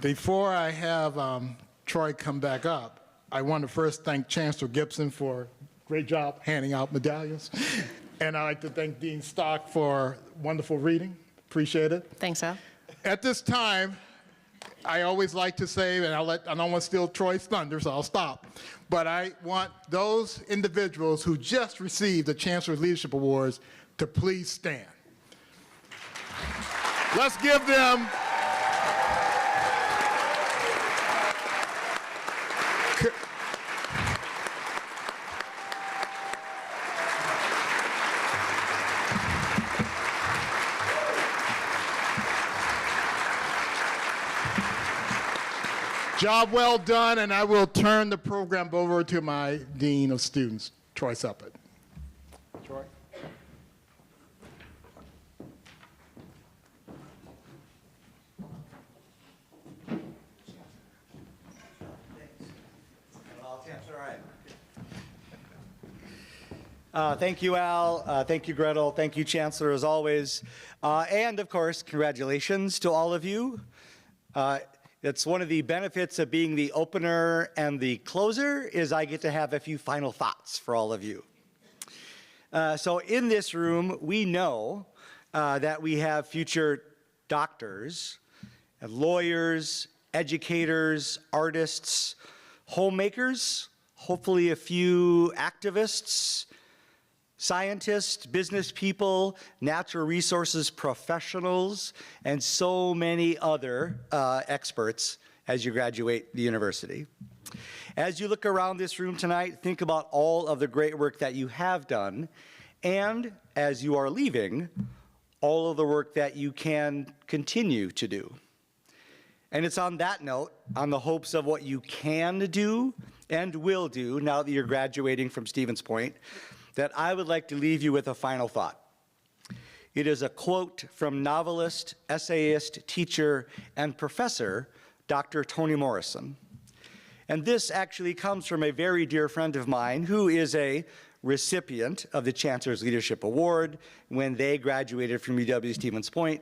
Before I have Troy come back up, I want to first thank Chancellor Gibson for a great job handing out medallions. And I'd like to thank Dean Stock for wonderful reading. Appreciate it. Thanks, Al. At this time, I always like to say, and I don't want to steal Troy's thunder, so I'll stop. But I want those individuals who just received the Chancellor's Leadership Awards to please stand. Let's give them job well done, and I will turn the program over to my Dean of Students, Troy Seppert. Troy. Thank you, Al. Thank you, Gretel. Thank you, Chancellor, as always. And, of course, congratulations to all of you. It's one of the benefits of being the opener and the closer is I get to have a few final thoughts for all of you. So in this room, we know that we have future doctors, and lawyers, educators, artists, homemakers, hopefully a few activists, scientists, business people, natural resources professionals, and so many other experts as you graduate the university. As you look around this room tonight, think about all of the great work that you have done, and as you are leaving, all of the work that you can continue to do. And it's on that note, on the hopes of what you can do and will do now that you're graduating from Stevens Point, that I would like to leave you with a final thought. It is a quote from novelist, essayist, teacher, and professor, Dr. Toni Morrison. And this actually comes from a very dear friend of mine who is a recipient of the Chancellor's Leadership Award when they graduated from UW-Stevens Point.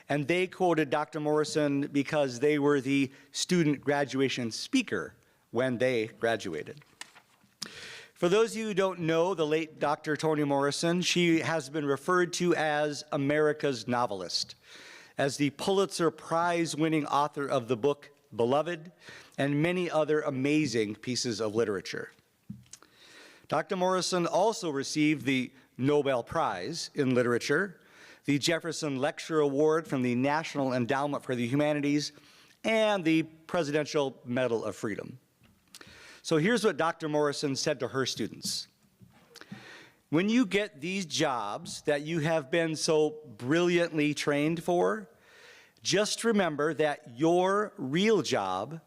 And they quoted Dr. Morrison because they were the student graduation speaker when they graduated. For those of you who don't know the late Dr. Toni Morrison, she has been referred to as America's novelist, as the Pulitzer Prize-winning author of the book Beloved and many other amazing pieces of literature. Dr. Morrison also received the Nobel Prize in Literature, the Jefferson Lecture Award from the National Endowment for the Humanities, and the Presidential Medal of Freedom. So here's what Dr. Morrison said to her students. When you get these jobs that you have been so brilliantly trained for, just remember that your real job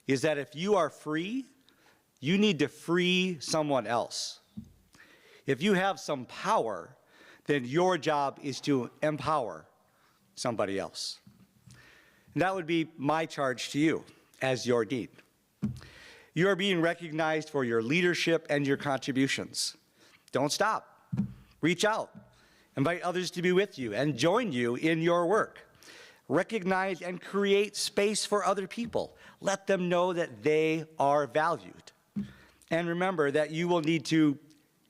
is that if you are free, you need to free someone else. If you have some power, then your job is to empower somebody else. And that would be my charge to you as your dean. You are being recognized for your leadership and your contributions. Don't stop. Reach out. Invite others to be with you and join you in your work. Recognize and create space for other people. Let them know that they are valued. And remember that you will need to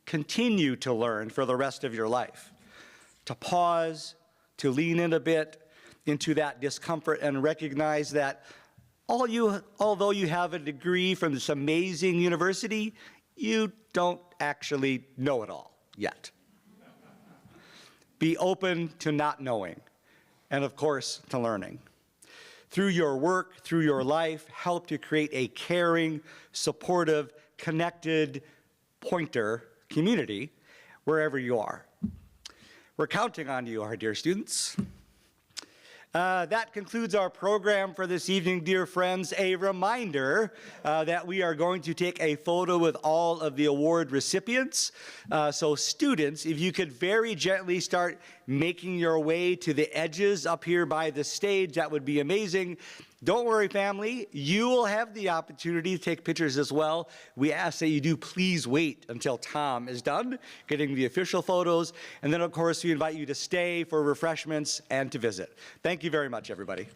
continue to learn for the rest of your life. To pause, to lean in a bit into that discomfort and recognize that although you have a degree from this amazing university, you don't actually know it all yet. Be open to not knowing, and of course, to learning. Through your work, through your life, help to create a caring, supportive, connected pointer community wherever you are. We're counting on you, our dear students. That concludes our program for this evening, dear friends. A reminder that we are going to take a photo with all of the award recipients. So students, if you could very gently start making your way to the edges up here by the stage, that would be amazing. Don't worry, family, you will have the opportunity to take pictures as well. We ask that you do please wait until Tom is done getting the official photos. And then, of course, we invite you to stay for refreshments and to visit. Thank you very much, everybody.